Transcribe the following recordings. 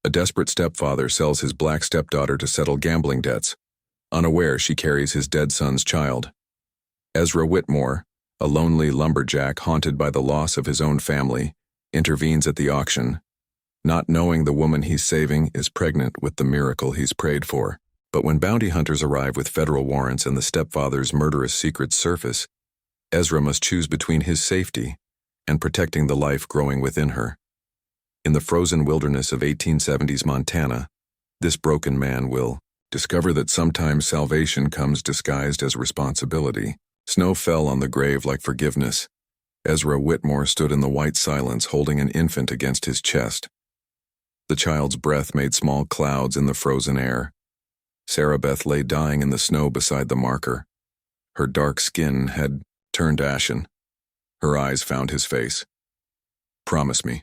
A desperate stepfather sells his black stepdaughter to settle gambling debts. Unaware, she carries his dead son's child. Ezra Whitmore, a lonely lumberjack haunted by the loss of his own family, intervenes at the auction, not knowing the woman he's saving is pregnant with the miracle he's prayed for. But when bounty hunters arrive with federal warrants and the stepfather's murderous secrets surface, Ezra must choose between his safety and protecting the life growing within her. In the frozen wilderness of 1870s Montana, this broken man will discover that sometimes salvation comes disguised as responsibility. Snow fell on the grave like forgiveness. Ezra Whitmore stood in the white silence holding an infant against his chest. The child's breath made small clouds in the frozen air. Sarah Beth lay dying in the snow beside the marker. Her dark skin had turned ashen. Her eyes found his face. "Promise me."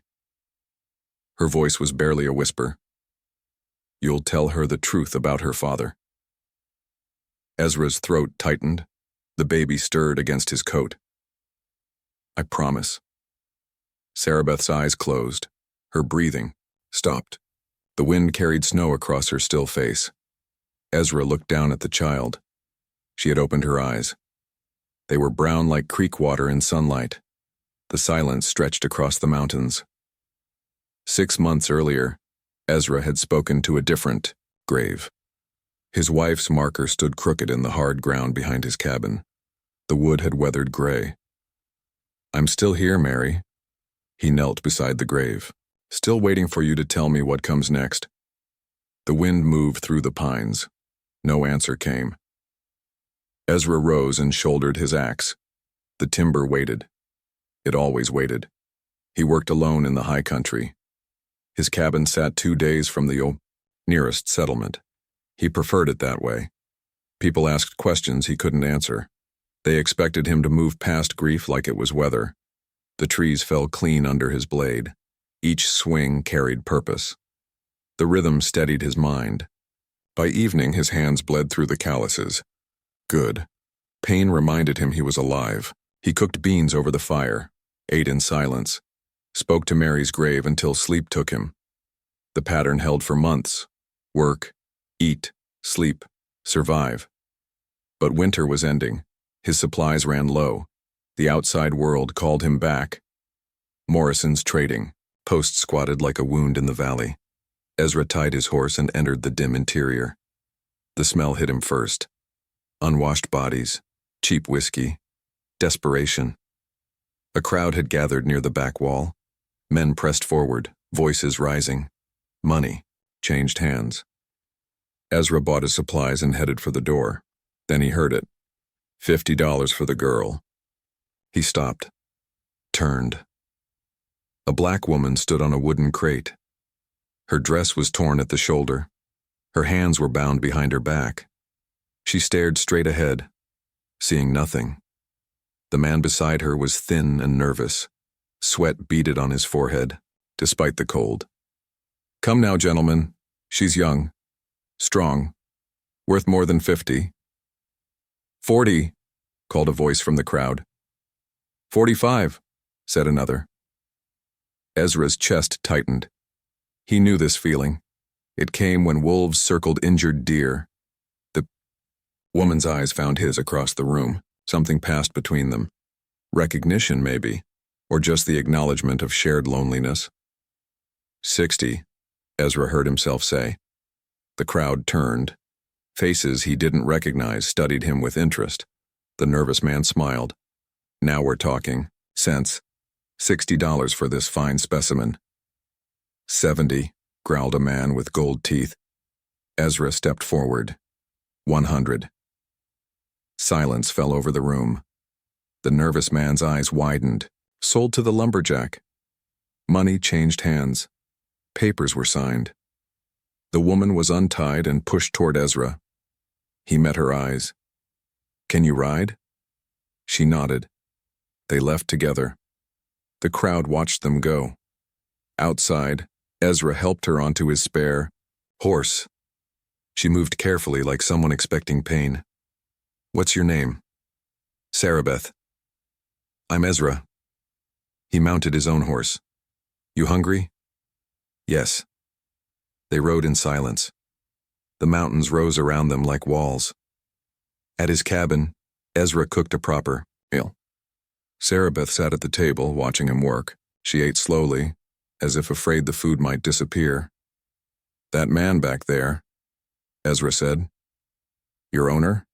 Her voice was barely a whisper. "You'll tell her the truth about her father." Ezra's throat tightened. The baby stirred against his coat. "I promise." Sarah Beth's eyes closed. Her breathing stopped. The wind carried snow across her still face. Ezra looked down at the child. She had opened her eyes. They were brown like creek water in sunlight. The silence stretched across the mountains. 6 months earlier, Ezra had spoken to a different grave. His wife's marker stood crooked in the hard ground behind his cabin. The wood had weathered gray. "I'm still here, Mary." He knelt beside the grave. "Still waiting for you to tell me what comes next." The wind moved through the pines. No answer came. Ezra rose and shouldered his axe. The timber waited. It always waited. He worked alone in the high country. His cabin sat 2 days from the nearest settlement. He preferred it that way. People asked questions he couldn't answer. They expected him to move past grief like it was weather. The trees fell clean under his blade. Each swing carried purpose. The rhythm steadied his mind. By evening, his hands bled through the calluses. Good. Pain reminded him he was alive. He cooked beans over the fire, ate in silence, spoke to Mary's grave until sleep took him. The pattern held for months. Work, eat, sleep, survive. But winter was ending. His supplies ran low. The outside world called him back. Morrison's trading. Post squatted like a wound in the valley. Ezra tied his horse and entered the dim interior. The smell hit him first. Unwashed bodies, cheap whiskey, desperation. A crowd had gathered near the back wall. Men pressed forward, voices rising. Money changed hands. Ezra bought his supplies and headed for the door. Then he heard it. $50 for the girl. He stopped. Turned. A black woman stood on a wooden crate. Her dress was torn at the shoulder. Her hands were bound behind her back. She stared straight ahead, seeing nothing. The man beside her was thin and nervous. Sweat beaded on his forehead, despite the cold. "Come now, gentlemen. She's young, strong, worth more than 50. 40, called a voice from the crowd. 45, said another. Ezra's chest tightened. He knew this feeling. It came when wolves circled injured deer. The woman's eyes found his across the room. Something passed between them. Recognition, maybe, or just the acknowledgement of shared loneliness. 60, Ezra heard himself say. The crowd turned. Faces he didn't recognize studied him with interest. The nervous man smiled. Now we're talking. Cents. $60 for this fine specimen. 70, growled a man with gold teeth. Ezra stepped forward. 100. Silence fell over the room. The nervous man's eyes widened. Sold to the lumberjack. Money changed hands. Papers were signed. The woman was untied and pushed toward Ezra. He met her eyes. Can you ride? She nodded. They left together. The crowd watched them go. Outside, Ezra helped her onto his spare horse. She moved carefully like someone expecting pain. What's your name? Sarah Beth. I'm Ezra. He mounted his own horse. You hungry? Yes. They rode in silence. The mountains rose around them like walls. At his cabin, Ezra cooked a proper meal. Sarabeth sat at the table, watching him work. She ate slowly, as if afraid the food might disappear. "That man back there," Ezra said. "Your owner?"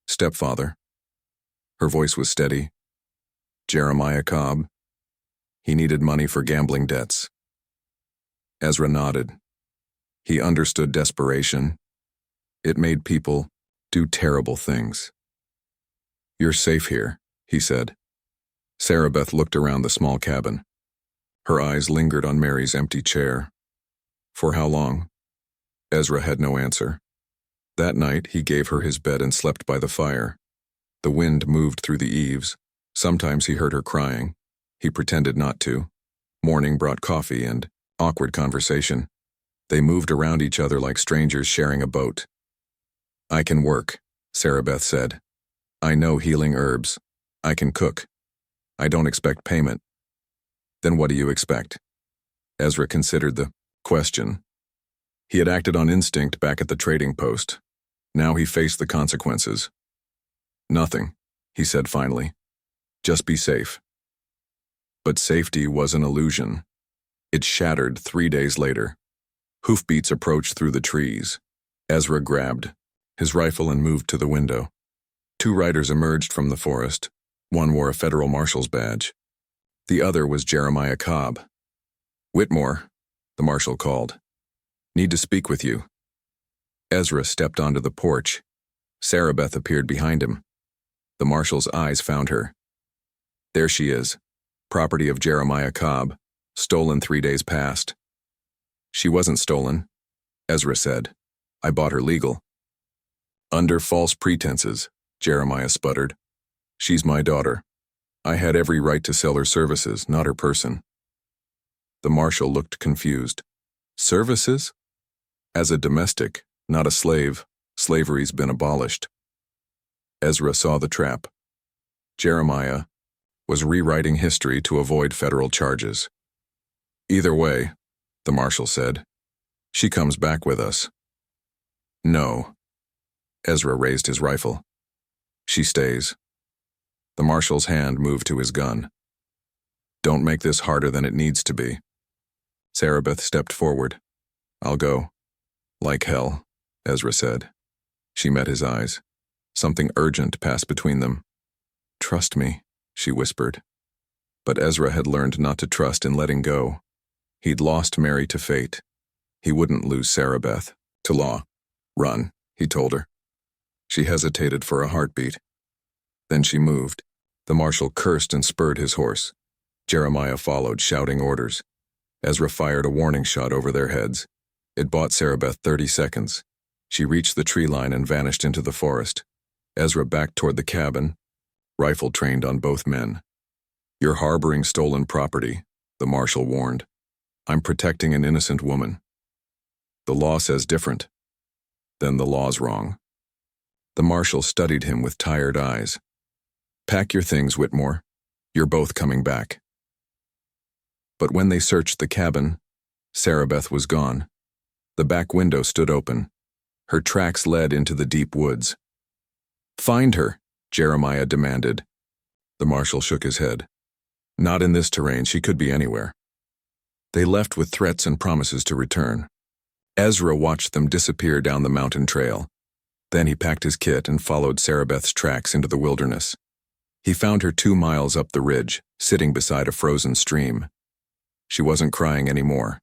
"Stepfather." Her voice was steady. "Jeremiah Cobb. He needed money for gambling debts." Ezra nodded. He understood desperation. It made people do terrible things. "You're safe here," he said. Sarabeth looked around the small cabin. Her eyes lingered on Mary's empty chair. "For how long?" Ezra had no answer. That night, he gave her his bed and slept by the fire. The wind moved through the eaves. Sometimes he heard her crying. He pretended not to. Morning brought coffee and awkward conversation. They moved around each other like strangers sharing a boat. "I can work," Sarabeth said. "I know healing herbs. I can cook. I don't expect payment." "Then what do you expect?" Ezra considered the question. He had acted on instinct back at the trading post. Now he faced the consequences. "Nothing," he said finally. "Just be safe." But safety was an illusion. It shattered 3 days later. Hoofbeats approached through the trees. Ezra grabbed his rifle and moved to the window. 2 riders emerged from the forest. One wore a federal marshal's badge. The other was Jeremiah Cobb. "Whitmore," the marshal called. "Need to speak with you." Ezra stepped onto the porch. Sarabeth appeared behind him. The marshal's eyes found her. "There she is, property of Jeremiah Cobb, stolen 3 days past." "She wasn't stolen," Ezra said. "I bought her legal." "Under false pretenses," Jeremiah sputtered. "She's my daughter. I had every right to sell her services, not her person." The marshal looked confused. "Services? As a domestic, not a slave, slavery's been abolished." Ezra saw the trap. Jeremiah was rewriting history to avoid federal charges. "Either way," the marshal said, "she comes back with us." "No." Ezra raised his rifle. "She stays." The marshal's hand moved to his gun. "Don't make this harder than it needs to be." Sarabeth stepped forward. "I'll go." "Like hell," Ezra said. She met his eyes. Something urgent passed between them. "Trust me," she whispered. But Ezra had learned not to trust in letting go. He'd lost Mary to fate. He wouldn't lose Sarabeth to law. "Run," he told her. She hesitated for a heartbeat. Then she moved. The marshal cursed and spurred his horse. Jeremiah followed, shouting orders. Ezra fired a warning shot over their heads. It bought Sarabeth 30 seconds. She reached the tree line and vanished into the forest. Ezra backed toward the cabin, rifle trained on both men. "You're harboring stolen property," the marshal warned. "I'm protecting an innocent woman." "The law says different." "Then the law's wrong." The marshal studied him with tired eyes. "Pack your things, Whitmore. You're both coming back." But when they searched the cabin, Sarabeth was gone. The back window stood open. Her tracks led into the deep woods. "Find her," Jeremiah demanded. The marshal shook his head. "Not in this terrain. She could be anywhere." They left with threats and promises to return. Ezra watched them disappear down the mountain trail. Then he packed his kit and followed Sarabeth's tracks into the wilderness. He found her 2 miles up the ridge, sitting beside a frozen stream. She wasn't crying anymore.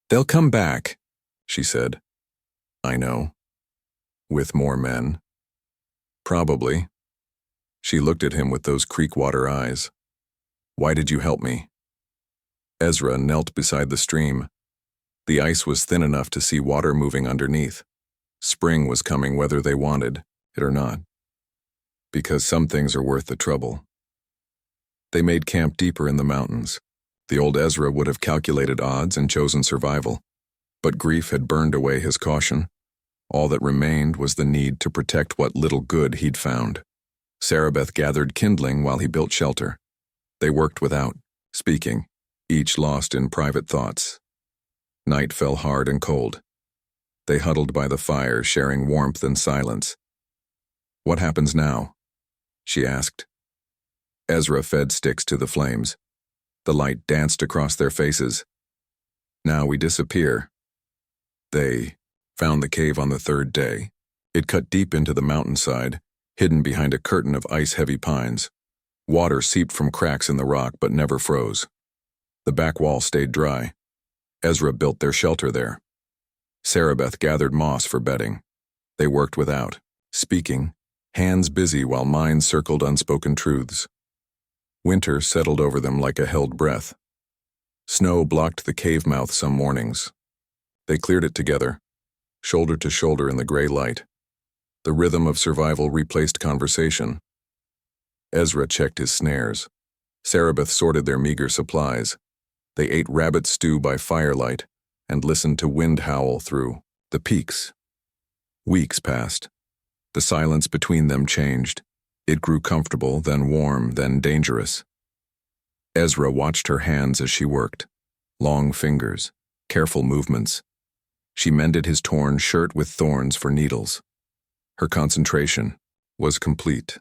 "They'll come back," she said. "I know. With more men." "Probably." She looked at him with those creek-water eyes. "Why did you help me?" Ezra knelt beside the stream. The ice was thin enough to see water moving underneath. Spring was coming whether they wanted it or not. Because some things are worth the trouble. They made camp deeper in the mountains. The old Ezra would have calculated odds and chosen survival. But grief had burned away his caution. All that remained was the need to protect what little good he'd found. Sarabeth gathered kindling while he built shelter. They worked without speaking, each lost in private thoughts. Night fell hard and cold. They huddled by the fire, sharing warmth and silence. "What happens now?" she asked. Ezra fed sticks to the flames. The light danced across their faces. "Now we disappear." They found the cave on the third day. It cut deep into the mountainside, hidden behind a curtain of ice-heavy pines. Water seeped from cracks in the rock but never froze. The back wall stayed dry. Ezra built their shelter there. Sarabeth gathered moss for bedding. They worked without, speaking, hands busy while minds circled unspoken truths. Winter settled over them like a held breath. Snow blocked the cave mouth some mornings. They cleared it together, shoulder to shoulder in the gray light. The rhythm of survival replaced conversation. Ezra checked his snares. Sarabeth sorted their meager supplies. They ate rabbit stew by firelight and listened to wind howl through the peaks. Weeks passed. The silence between them changed. It grew comfortable, then warm, then dangerous. Ezra watched her hands as she worked. Long fingers, careful movements. She mended his torn shirt with thorns for needles. Her concentration was complete.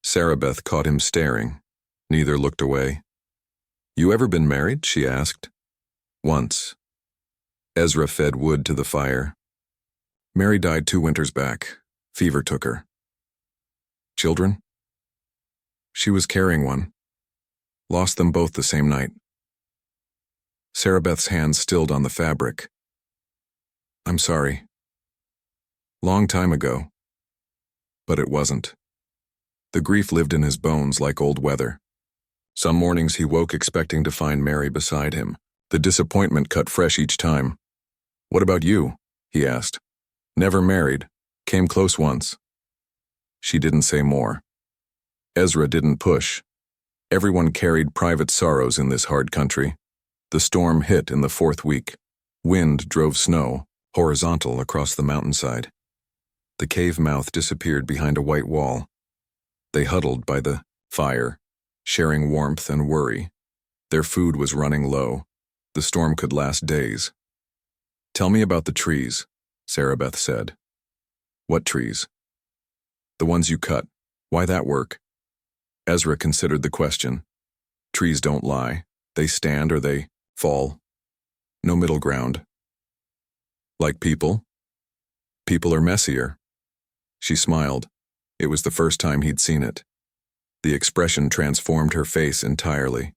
Sarabeth caught him staring. Neither looked away. "You ever been married?" she asked. "Once." Ezra fed wood to the fire. "Mary died 2 winters back. Fever took her." "Children?" "She was carrying one. Lost them both the same night." Sarabeth's hands stilled on the fabric. "I'm sorry. Long time ago." But it wasn't. The grief lived in his bones like old weather. Some mornings he woke expecting to find Mary beside him. The disappointment cut fresh each time. "What about you?" he asked. "Never married. Came close once." She didn't say more. Ezra didn't push. Everyone carried private sorrows in this hard country. The storm hit in the 4th week. Wind drove snow, horizontal across the mountainside. The cave mouth disappeared behind a white wall. They huddled by the fire, sharing warmth and worry. Their food was running low. The storm could last days. "Tell me about the trees," Sarabeth said. "What trees?" "The ones you cut. Why that work?" Ezra considered the question. Trees don't lie. They stand or they fall. No middle ground. "Like people?" "People are messier." She smiled. It was the first time he'd seen it. The expression transformed her face entirely.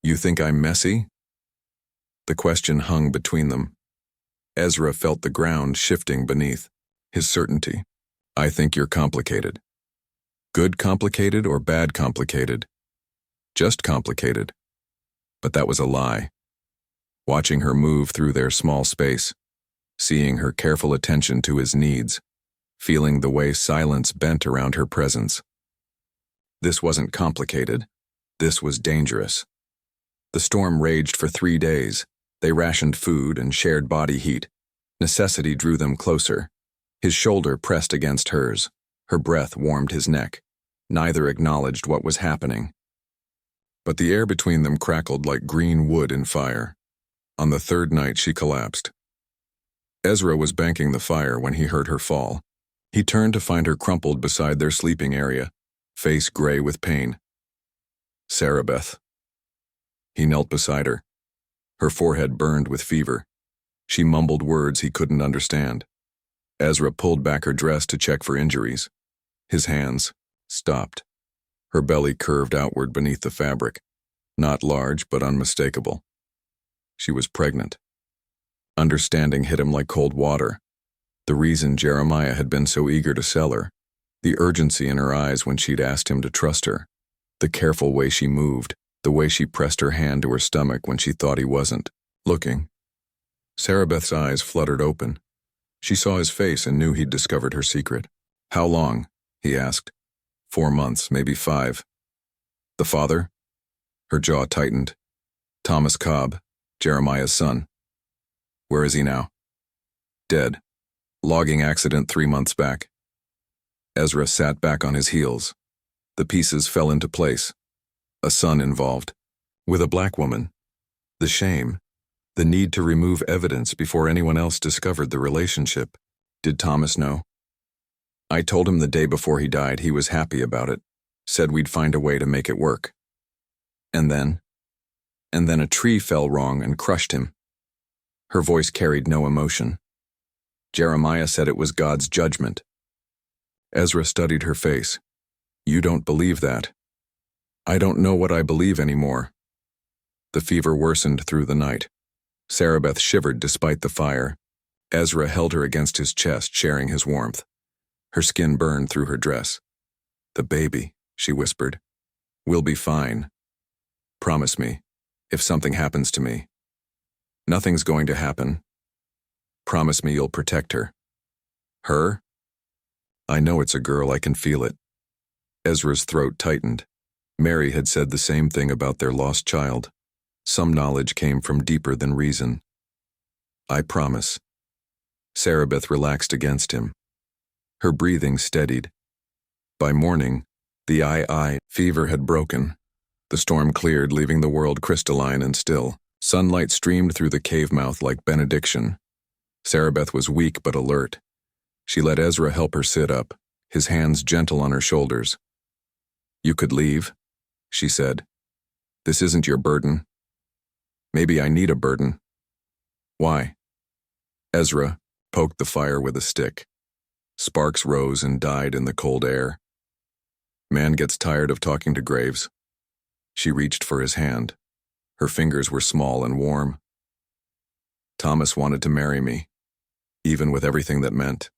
"You think I'm messy?" The question hung between them. Ezra felt the ground shifting beneath his certainty. "I think you're complicated." Good complicated or bad complicated? Just complicated. But that was a lie. Watching her move through their small space, seeing her careful attention to his needs, feeling the way silence bent around her presence. This wasn't complicated. This was dangerous. The storm raged for 3 days. They rationed food and shared body heat. Necessity drew them closer. His shoulder pressed against hers. Her breath warmed his neck. Neither acknowledged what was happening. But the air between them crackled like green wood in fire. On the 3rd night she collapsed. Ezra was banking the fire when he heard her fall. He turned to find her crumpled beside their sleeping area, face gray with pain. "Sarabeth." He knelt beside her. Her forehead burned with fever. She mumbled words he couldn't understand. Ezra pulled back her dress to check for injuries. His hands stopped. Her belly curved outward beneath the fabric, not large but unmistakable. She was pregnant. Understanding hit him like cold water. The reason Jeremiah had been so eager to sell her, the urgency in her eyes when she'd asked him to trust her, the careful way she moved, the way she pressed her hand to her stomach when she thought he wasn't looking. Sarabeth's eyes fluttered open. She saw his face and knew he'd discovered her secret. "How long?" he asked. 4 months, maybe 5. "The father?" Her jaw tightened. "Thomas Cobb, Jeremiah's son." "Where is he now?" "Dead. Logging accident 3 months back." Ezra sat back on his heels. The pieces fell into place. A son involved. With a black woman. The shame. The need to remove evidence before anyone else discovered the relationship. Did Thomas know? I told him the day before he died he was happy about it, said we'd find a way to make it work. And then a tree fell wrong and crushed him. Her voice carried no emotion. Jeremiah said it was God's judgment. Ezra studied her face. You don't believe that. I don't know what I believe anymore. The fever worsened through the night. Sarabeth shivered despite the fire. Ezra held her against his chest, sharing his warmth. Her skin burned through her dress. The baby, she whispered. We'll be fine. Promise me, if something happens to me. Nothing's going to happen. Promise me you'll protect her. Her? I know it's a girl, I can feel it. Ezra's throat tightened. Mary had said the same thing about their lost child. Some knowledge came from deeper than reason. I promise. Sarabeth relaxed against him. Her breathing steadied. By morning, the I fever had broken. The storm cleared, leaving the world crystalline and still. Sunlight streamed through the cave mouth like benediction. Sarabeth was weak but alert. She let Ezra help her sit up, his hands gentle on her shoulders. You could leave, she said. This isn't your burden. Maybe I need a burden. Why? Ezra poked the fire with a stick. Sparks rose and died in the cold air. Man gets tired of talking to graves. She reached for his hand. Her fingers were small and warm. Thomas wanted to marry me, even with everything that meant.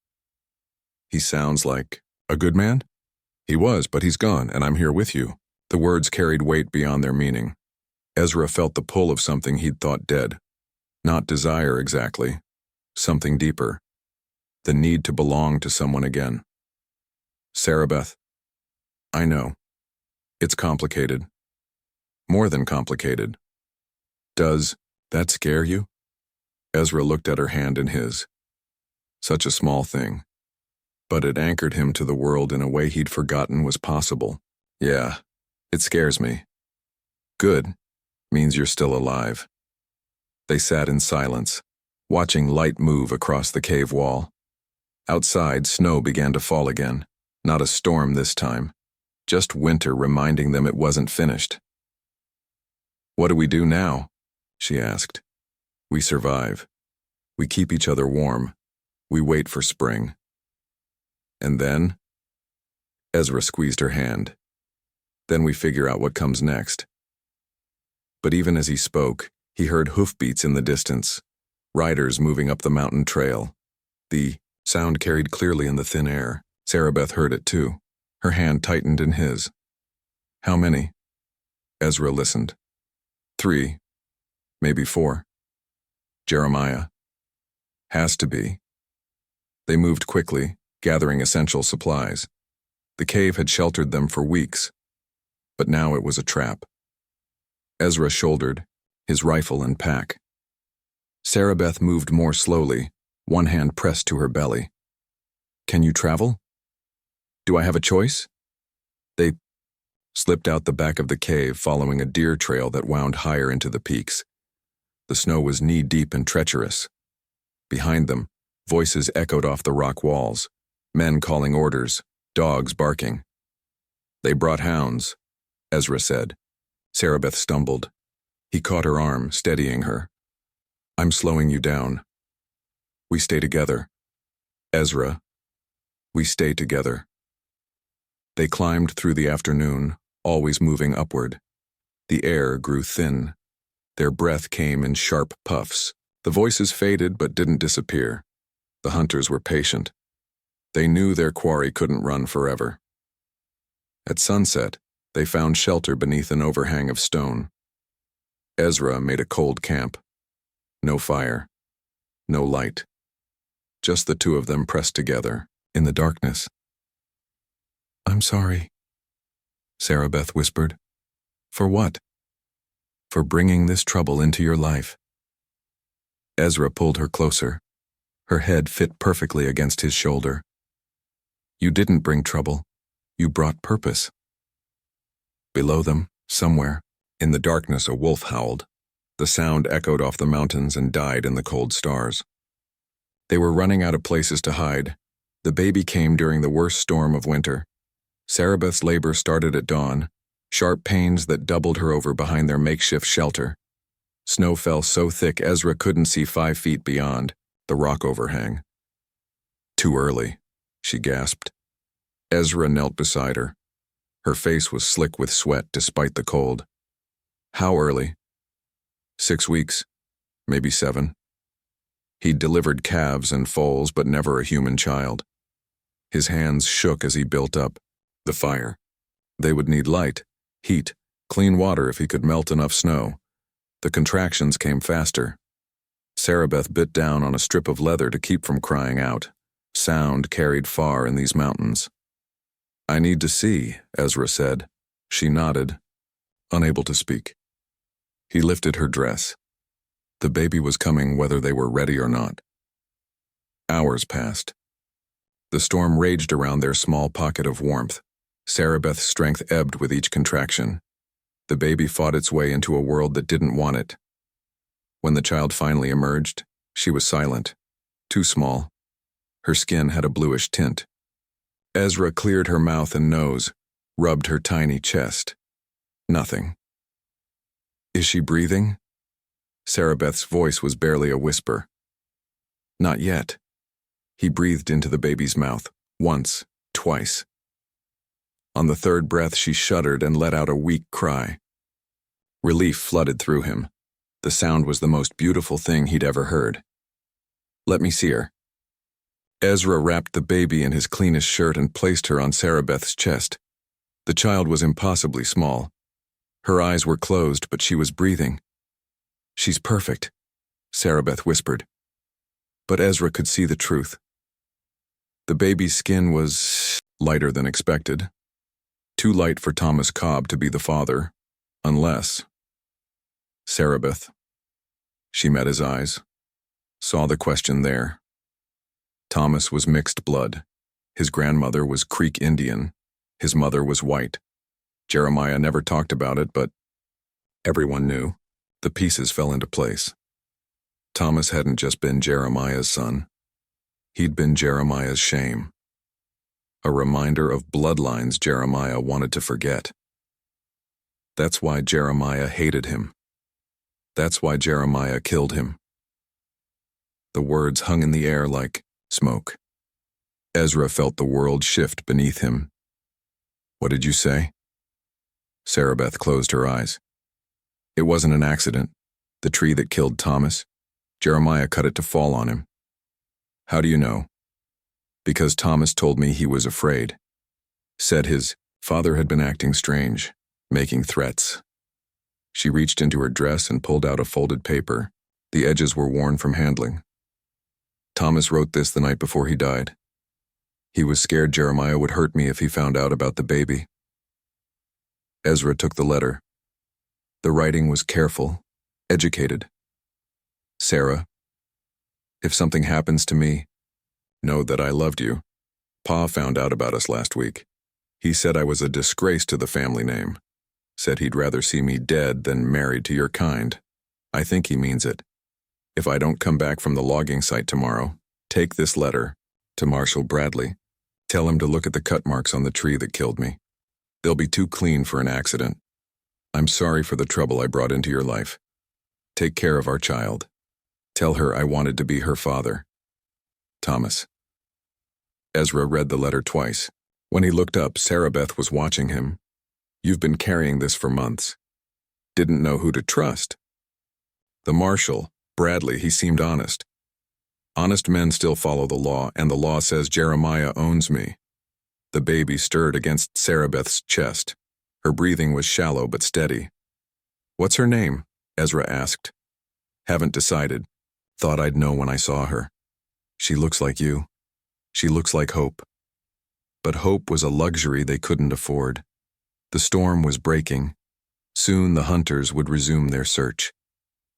He sounds like a good man? He was, but he's gone, and I'm here with you. The words carried weight beyond their meaning. Ezra felt the pull of something he'd thought dead. Not desire exactly. Something deeper. The need to belong to someone again. Sarabeth. I know. It's complicated. More than complicated. Does that scare you? Ezra looked at her hand in his. Such a small thing. But it anchored him to the world in a way he'd forgotten was possible. Yeah, it scares me. Good. Means you're still alive. They sat in silence, watching light move across the cave wall. Outside, snow began to fall again. Not a storm this time. Just winter reminding them it wasn't finished. What do we do now? She asked. We survive. We keep each other warm. We wait for spring. And then? Ezra squeezed her hand. Then we figure out what comes next. But even as he spoke, he heard hoofbeats in the distance, riders moving up the mountain trail. The sound carried clearly in the thin air. Sarabeth heard it too. Her hand tightened in his. How many? Ezra listened. 3. Maybe 4. Jeremiah. Has to be. They moved quickly, gathering essential supplies. The cave had sheltered them for weeks, but now it was a trap. Ezra shouldered, his rifle and pack. Sarabeth moved more slowly, one hand pressed to her belly. Can you travel? Do I have a choice? They slipped out the back of the cave, following a deer trail that wound higher into the peaks. The snow was knee-deep and treacherous. Behind them, voices echoed off the rock walls, men calling orders, dogs barking. They brought hounds, Ezra said. Sarabeth stumbled. He caught her arm, steadying her. I'm slowing you down. We stay together. Ezra, we stay together. They climbed through the afternoon, always moving upward. The air grew thin. Their breath came in sharp puffs. The voices faded but didn't disappear. The hunters were patient. They knew their quarry couldn't run forever. At sunset, they found shelter beneath an overhang of stone. Ezra made a cold camp. No fire. No light. Just the two of them pressed together, in the darkness. I'm sorry, Sarabeth whispered. For what? For bringing this trouble into your life. Ezra pulled her closer. Her head fit perfectly against his shoulder. You didn't bring trouble. You brought purpose. Below them, somewhere, in the darkness, a wolf howled. The sound echoed off the mountains and died in the cold stars. They were running out of places to hide. The baby came during the worst storm of winter. Sarabeth's labor started at dawn, sharp pains that doubled her over behind their makeshift shelter. Snow fell so thick Ezra couldn't see 5 feet beyond, the rock overhang. "Too early," she gasped. Ezra knelt beside her. Her face was slick with sweat despite the cold. "How early?" 6 weeks, maybe 7. He'd delivered calves and foals, but never a human child. His hands shook as he built up the fire. They would need light, heat, clean water if he could melt enough snow. The contractions came faster. Sarabeth bit down on a strip of leather to keep from crying out. Sound carried far in these mountains. "I need to see," Ezra said. She nodded, unable to speak. He lifted her dress. The baby was coming whether they were ready or not. Hours passed. The storm raged around their small pocket of warmth. Sarabeth's strength ebbed with each contraction. The baby fought its way into a world that didn't want it. When the child finally emerged, she was silent, too small. Her skin had a bluish tint. Ezra cleared her mouth and nose, rubbed her tiny chest. Nothing. "Is she breathing?" Sarabeth's voice was barely a whisper. "Not yet." He breathed into the baby's mouth, once, twice. On the third breath, she shuddered and let out a weak cry. Relief flooded through him. The sound was the most beautiful thing he'd ever heard. "Let me see her." Ezra wrapped the baby in his cleanest shirt and placed her on Sarabeth's chest. The child was impossibly small. Her eyes were closed, but she was breathing. "She's perfect," Sarabeth whispered. But Ezra could see the truth. The baby's skin was lighter than expected. Too light for Thomas Cobb to be the father, unless... Sarabeth. She met his eyes, saw the question there. Thomas was mixed blood. His grandmother was Creek Indian. His mother was white. Jeremiah never talked about it, but everyone knew. The pieces fell into place. Thomas hadn't just been Jeremiah's son. He'd been Jeremiah's shame. A reminder of bloodlines Jeremiah wanted to forget. That's why Jeremiah hated him. That's why Jeremiah killed him. The words hung in the air like smoke. Ezra felt the world shift beneath him. "What did you say?" Sarabeth closed her eyes. "It wasn't an accident. The tree that killed Thomas. Jeremiah cut it to fall on him." "How do you know?" "Because Thomas told me he was afraid. Said his father had been acting strange, making threats." She reached into her dress and pulled out a folded paper. The edges were worn from handling. "Thomas wrote this the night before he died. He was scared Jeremiah would hurt me if he found out about the baby." Ezra took the letter. The writing was careful, educated. "Sarah, if something happens to me, know that I loved you. Pa found out about us last week. He said I was a disgrace to the family name. Said he'd rather see me dead than married to your kind. I think he means it. If I don't come back from the logging site tomorrow, take this letter to Marshal Bradley. Tell him to look at the cut marks on the tree that killed me. They'll be too clean for an accident. I'm sorry for the trouble I brought into your life. Take care of our child. Tell her I wanted to be her father. Thomas." Ezra read the letter twice. When he looked up, Sarabeth was watching him. "You've been carrying this for months. Didn't know who to trust." The marshal, Bradley, he seemed honest. Honest men still follow the law, and the law says Jeremiah owns me. The baby stirred against Sarabeth's chest. Her breathing was shallow but steady. "What's her name?" Ezra asked. "Haven't decided. Thought I'd know when I saw her. She looks like you. She looks like hope." But hope was a luxury they couldn't afford. The storm was breaking. Soon the hunters would resume their search.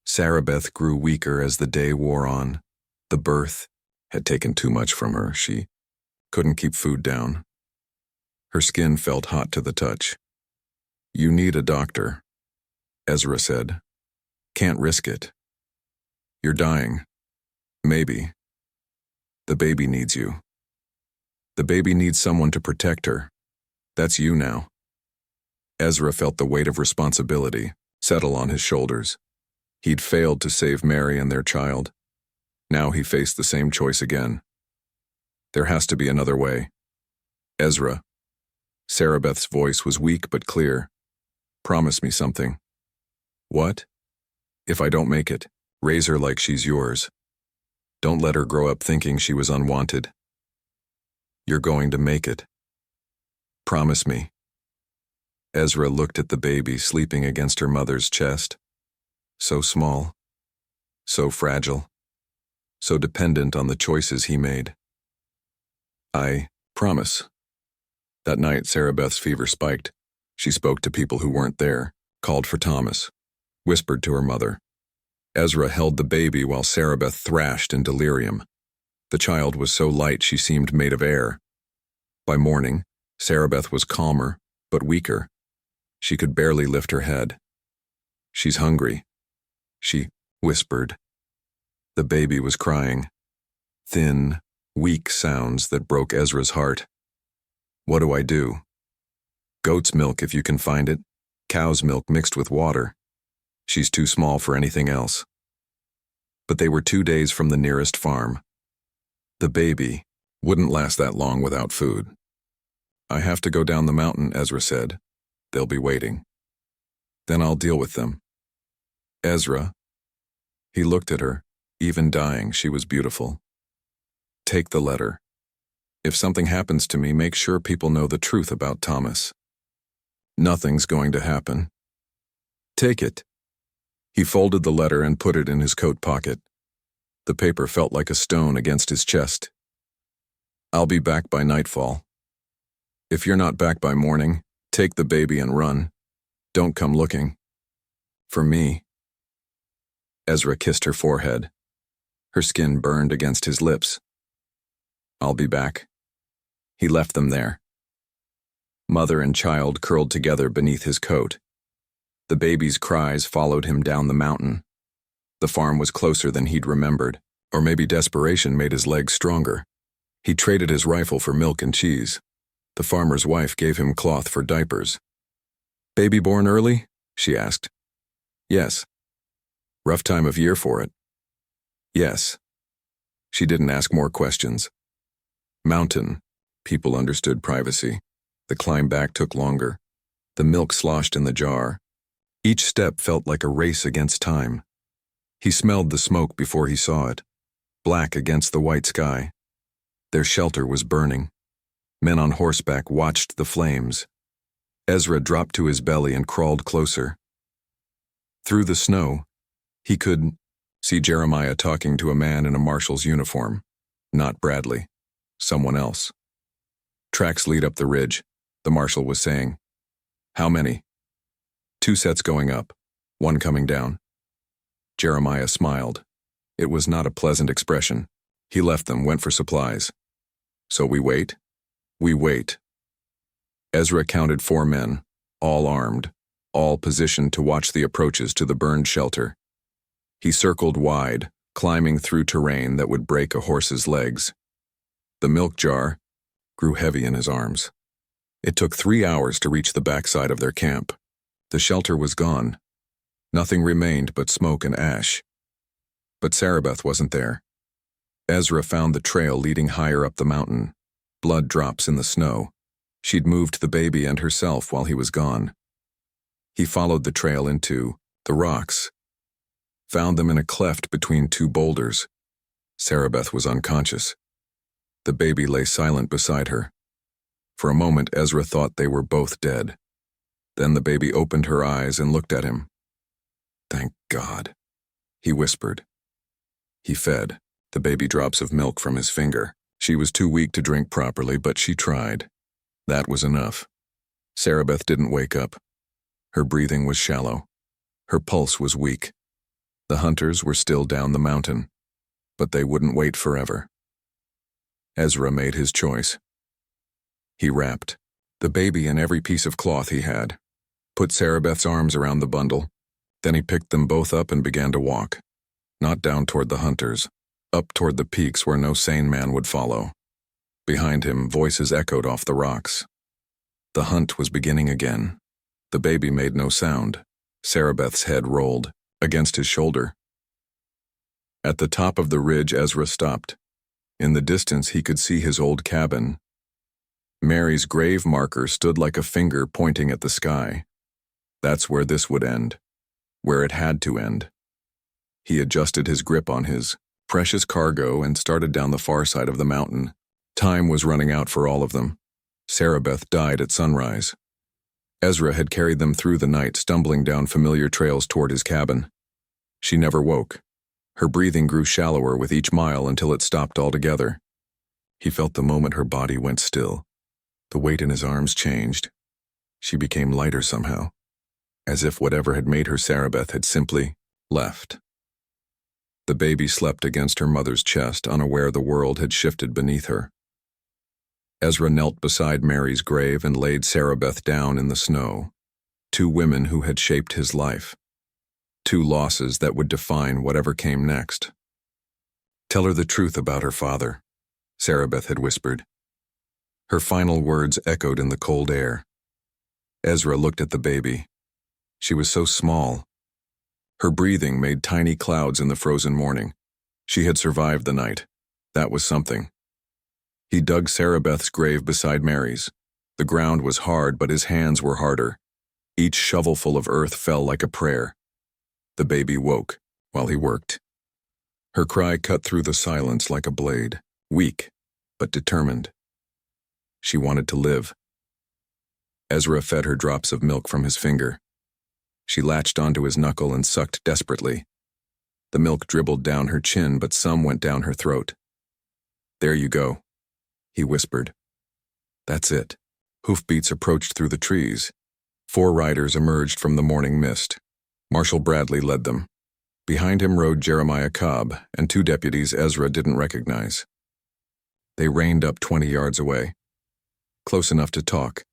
Sarabeth grew weaker as the day wore on. The birth had taken too much from her. She couldn't keep food down. Her skin felt hot to the touch. "You need a doctor," Ezra said. Can't risk it. You're dying. Maybe. The baby needs you. The baby needs someone to protect her. That's you now. Ezra felt the weight of responsibility settle on his shoulders. He'd failed to save Mary and their child. Now he faced the same choice again. There has to be another way. Ezra. Sarabeth's voice was weak but clear. Promise me something. What? If I don't make it, raise her like she's yours. Don't let her grow up thinking she was unwanted. You're going to make it. Promise me. Ezra looked at the baby sleeping against her mother's chest. So small. So fragile. So dependent on the choices he made. I promise. That night, Sarabeth's fever spiked. She spoke to people who weren't there, called for Thomas, whispered to her mother. Ezra held the baby while Sarabeth thrashed in delirium. The child was so light she seemed made of air. By morning, Sarabeth was calmer, but weaker. She could barely lift her head. She's hungry, she whispered. The baby was crying. Thin, weak sounds that broke Ezra's heart. What do I do? Goat's milk if you can find it. Cow's milk mixed with water. She's too small for anything else. But they were 2 days from the nearest farm. The baby wouldn't last that long without food. I have to go down the mountain, Ezra said. They'll be waiting. Then I'll deal with them. Ezra. He looked at her. Even dying, she was beautiful. Take the letter. If something happens to me, make sure people know the truth about Thomas. Nothing's going to happen. Take it. He folded the letter and put it in his coat pocket. The paper felt like a stone against his chest. I'll be back by nightfall. If you're not back by morning, take the baby and run. Don't come looking. For me. Ezra kissed her forehead. Her skin burned against his lips. I'll be back. He left them there. Mother and child curled together beneath his coat. The baby's cries followed him down the mountain. The farm was closer than he'd remembered, or maybe desperation made his legs stronger. He traded his rifle for milk and cheese. The farmer's wife gave him cloth for diapers. Baby born early? She asked. Yes. Rough time of year for it. Yes. She didn't ask more questions. Mountain. People understood privacy. The climb back took longer. The milk sloshed in the jar. Each step felt like a race against time. He smelled the smoke before he saw it. Black against the white sky. Their shelter was burning. Men on horseback watched the flames. Ezra dropped to his belly and crawled closer. Through the snow, he could see Jeremiah talking to a man in a marshal's uniform. Not Bradley. Someone else. Tracks lead up the ridge, the marshal was saying. How many? 2 sets going up, 1 coming down. Jeremiah smiled. It was not a pleasant expression. He left them, went for supplies. So we wait? We wait. Ezra counted 4 men, all armed, all positioned to watch the approaches to the burned shelter. He circled wide, climbing through terrain that would break a horse's legs. The milk jar grew heavy in his arms. It took 3 hours to reach the backside of their camp. The shelter was gone. Nothing remained but smoke and ash. But Sarabeth wasn't there. Ezra found the trail leading higher up the mountain. Blood drops in the snow. She'd moved the baby and herself while he was gone. He followed the trail into the rocks. Found them in a cleft between 2 boulders. Sarabeth was unconscious. The baby lay silent beside her. For a moment, Ezra thought they were both dead. Then the baby opened her eyes and looked at him. Thank God, he whispered. He fed the baby drops of milk from his finger. She was too weak to drink properly, but she tried. That was enough. Sarabeth didn't wake up. Her breathing was shallow. Her pulse was weak. The hunters were still down the mountain, but they wouldn't wait forever. Ezra made his choice. He wrapped the baby in every piece of cloth he had, put Sarabeth's arms around the bundle, Then he picked them both up and began to walk, not down toward the hunters, up toward the peaks where no sane man would follow. Behind him, voices echoed off the rocks. The hunt was beginning again. The baby made no sound. Sarabeth's head rolled against his shoulder. At the top of the ridge, Ezra stopped. In the distance, he could see his old cabin. Mary's grave marker stood like a finger pointing at the sky. That's where this would end, where it had to end. He adjusted his grip on his precious cargo and started down the far side of the mountain. Time was running out for all of them. Sarabeth died at sunrise. Ezra had carried them through the night, stumbling down familiar trails toward his cabin. She never woke. Her breathing grew shallower with each mile until it stopped altogether. He felt the moment her body went still. The weight in his arms changed. She became lighter somehow, as if whatever had made her Sarabeth had simply left. The baby slept against her mother's chest, unaware the world had shifted beneath her. Ezra knelt beside Mary's grave and laid Sarabeth down in the snow. Two women who had shaped his life. Two losses that would define whatever came next. "Tell her the truth about her father," Sarabeth had whispered. Her final words echoed in the cold air. Ezra looked at the baby. She was so small. Her breathing made tiny clouds in the frozen morning. She had survived the night. That was something. He dug Sarabeth's grave beside Mary's. The ground was hard, but his hands were harder. Each shovelful of earth fell like a prayer. The baby woke while he worked. Her cry cut through the silence like a blade, weak but determined. She wanted to live. Ezra fed her drops of milk from his finger. She latched onto his knuckle and sucked desperately. The milk dribbled down her chin, but some went down her throat. "There you go," he whispered. "That's it." Hoofbeats approached through the trees. 4 riders emerged from the morning mist. Marshal Bradley led them. Behind him rode Jeremiah Cobb and 2 deputies Ezra didn't recognize. They reined up 20 yards away. Close enough to talk,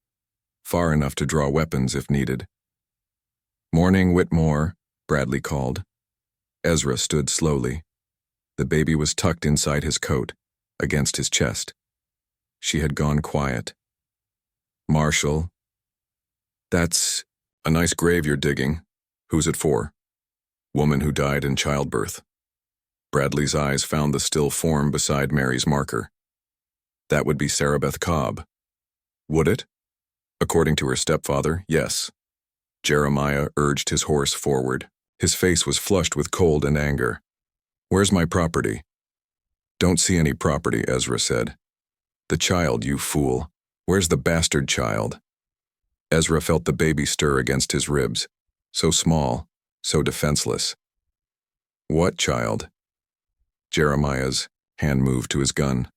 far enough to draw weapons if needed. "Morning, Whitmore," Bradley called. Ezra stood slowly. The baby was tucked inside his coat, against his chest. She had gone quiet. "Marshal, that's a nice grave you're digging. Who's it for?" "Woman who died in childbirth." Bradley's eyes found the still form beside Mary's marker. "That would be Sarabeth Cobb." "Would it?" "According to her stepfather, yes." Jeremiah urged his horse forward. His face was flushed with cold and anger. "Where's my property?" "Don't see any property," Ezra said. "The child, you fool. Where's the bastard child?" Ezra felt the baby stir against his ribs. So small, so defenseless. "What child?" Jeremiah's hand moved to his gun.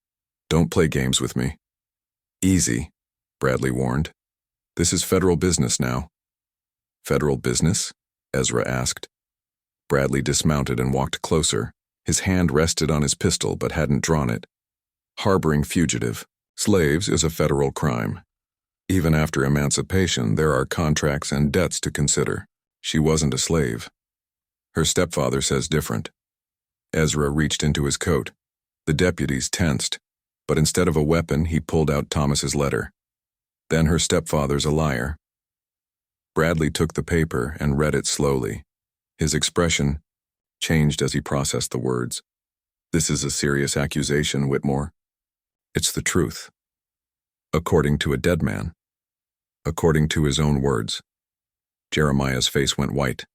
"Don't play games with me." "Easy," Bradley warned. "This is federal business now." "Federal business?" Ezra asked. Bradley dismounted and walked closer. His hand rested on his pistol but hadn't drawn it. "Harboring fugitive slaves is a federal crime. Even after emancipation, there are contracts and debts to consider. She wasn't a slave. Her stepfather says different." Ezra reached into his coat. The deputies tensed, but instead of a weapon, he pulled out Thomas's letter. "Then her stepfather's a liar." Bradley took the paper and read it slowly. His expression changed as he processed the words. "This is a serious accusation, Whitmore. It's the truth. According to a dead man. According to his own words." Jeremiah's face went white.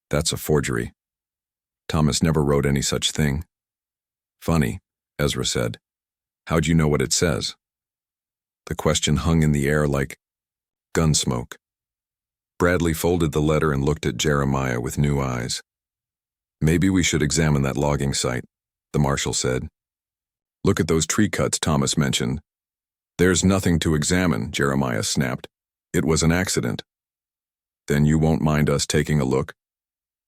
"That's a forgery. Thomas never wrote any such thing." "Funny," Ezra said. "How'd you know what it says?" The question hung in the air like gun smoke. Bradley folded the letter and looked at Jeremiah with new eyes. "Maybe we should examine that logging site," the marshal said. "Look at those tree cuts Thomas mentioned." "There's nothing to examine," Jeremiah snapped. "It was an accident." "Then you won't mind us taking a look?"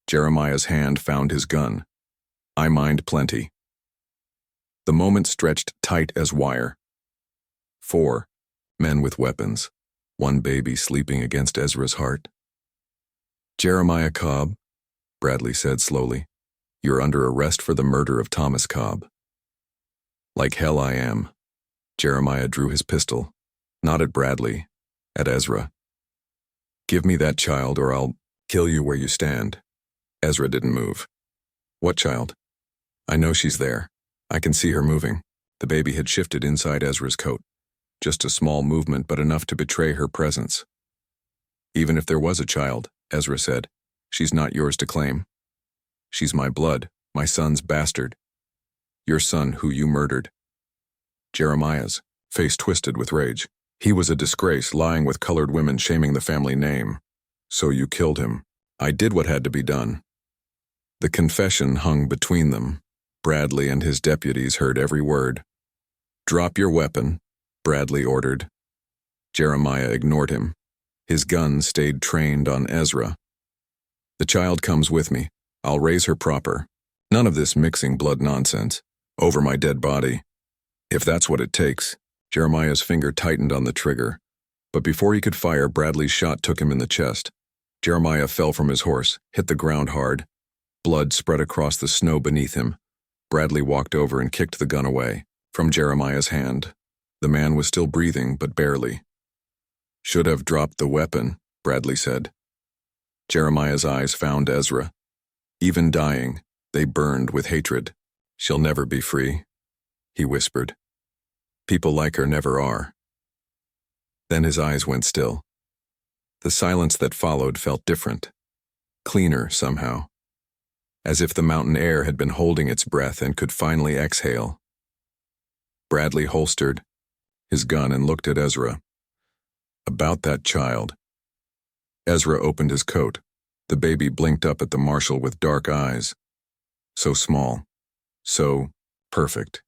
Jeremiah's hand found his gun. "I mind plenty." The moment stretched tight as wire. 4 men with weapons, 1 baby sleeping against Ezra's heart. Jeremiah Cobb, Bradley said slowly. You're under arrest for the murder of Thomas Cobb. Like hell I am. Jeremiah drew his pistol, not at Bradley, at Ezra. Give me that child or I'll kill you where you stand. Ezra didn't move. What child? I know she's there. I can see her moving. The baby had shifted inside Ezra's coat. Just a small movement, but enough to betray her presence. Even if there was a child, Ezra said, she's not yours to claim. She's my blood, my son's bastard. Your son who you murdered. Jeremiah's face twisted with rage. He was a disgrace, lying with colored women, shaming the family name. So you killed him. I did what had to be done. The confession hung between them. Bradley and his deputies heard every word. Drop your weapon, Bradley ordered. Jeremiah ignored him. His gun stayed trained on Ezra. The child comes with me. I'll raise her proper. None of this mixing blood nonsense. Over my dead body. If that's what it takes. Jeremiah's finger tightened on the trigger. But before he could fire, Bradley's shot took him in the chest. Jeremiah fell from his horse, hit the ground hard. Blood spread across the snow beneath him. Bradley walked over and kicked the gun away from Jeremiah's hand. The man was still breathing, but barely. Should have dropped the weapon, Bradley said. Jeremiah's eyes found Ezra. Even dying, they burned with hatred. She'll never be free, he whispered. People like her never are. Then his eyes went still. The silence that followed felt different. Cleaner, somehow. As if the mountain air had been holding its breath and could finally exhale. Bradley holstered his gun and looked at Ezra. About that child. Ezra opened his coat. The baby blinked up at the marshal with dark eyes. So small. So perfect.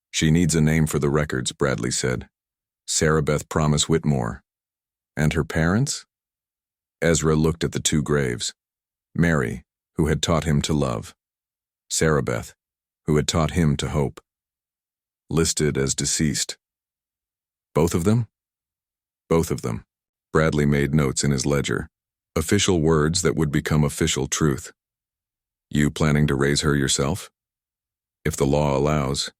She needs a name for the records, Bradley said. Sarah Beth Promise Whitmore. And her parents? Ezra looked at the two graves. Mary, who had taught him to love. Sarah Beth, who had taught him to hope. Listed as deceased. Both of them? Both of them. Bradley made notes in his ledger. Official words that would become official truth. You planning to raise her yourself? If the law allows.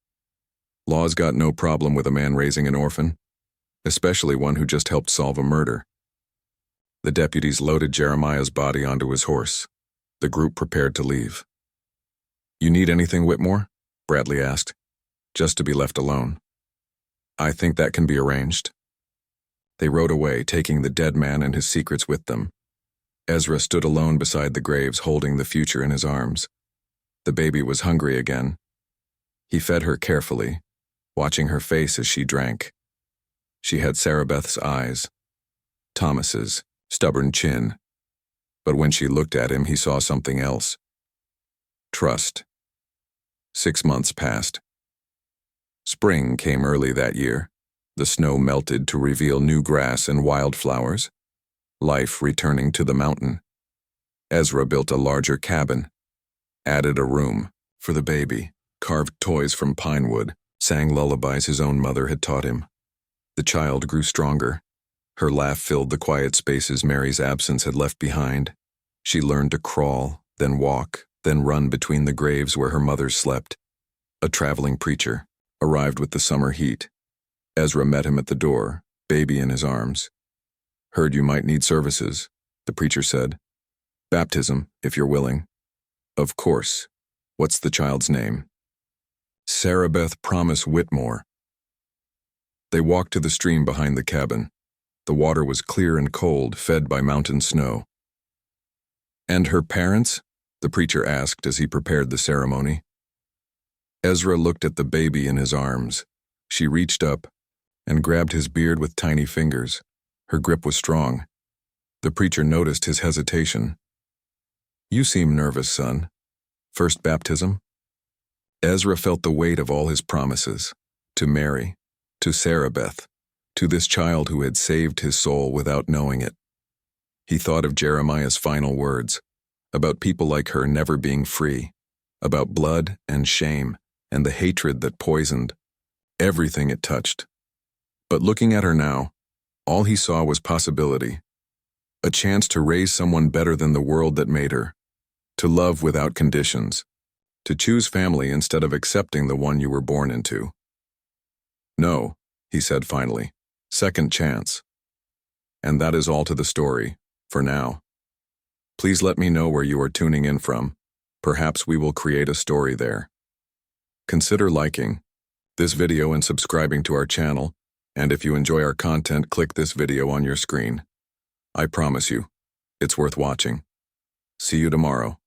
Law's got no problem with a man raising an orphan, especially one who just helped solve a murder. The deputies loaded Jeremiah's body onto his horse. The group prepared to leave. You need anything, Whitmore? Bradley asked. Just to be left alone. I think that can be arranged. They rode away, taking the dead man and his secrets with them. Ezra stood alone beside the graves, holding the future in his arms. The baby was hungry again. He fed her carefully, watching her face as she drank. She had Sarah Beth's eyes, Thomas's stubborn chin. But when she looked at him, he saw something else. Trust. 6 months passed. Spring came early that year. The snow melted to reveal new grass and wildflowers. Life returning to the mountain. Ezra built a larger cabin, added a room for the baby, carved toys from pine wood, sang lullabies his own mother had taught him. The child grew stronger. Her laugh filled the quiet spaces Mary's absence had left behind. She learned to crawl, then walk, then run between the graves where her mother slept. A traveling preacher arrived with the summer heat. Ezra met him at the door, baby in his arms. Heard you might need services, the preacher said. Baptism, if you're willing. Of course. What's the child's name? Sarah Beth Promise Whitmore. They walked to the stream behind the cabin. The water was clear and cold, fed by mountain snow. And her parents? The preacher asked as he prepared the ceremony. Ezra looked at the baby in his arms. She reached up and grabbed his beard with tiny fingers. Her grip was strong. The preacher noticed his hesitation. You seem nervous, son. First baptism? Ezra felt the weight of all his promises. To Mary, to Sarah Beth, to this child who had saved his soul without knowing it. He thought of Jeremiah's final words, about people like her never being free, about blood and shame and the hatred that poisoned everything it touched. But looking at her now, all he saw was possibility. A chance to raise someone better than the world that made her. To love without conditions. To choose family instead of accepting the one you were born into. No, he said finally. Second chance. And that is all to the story, for now. Please let me know where you are tuning in from. Perhaps we will create a story there. Consider liking this video and subscribing to our channel, and if you enjoy our content, click this video on your screen. I promise you, it's worth watching. See you tomorrow.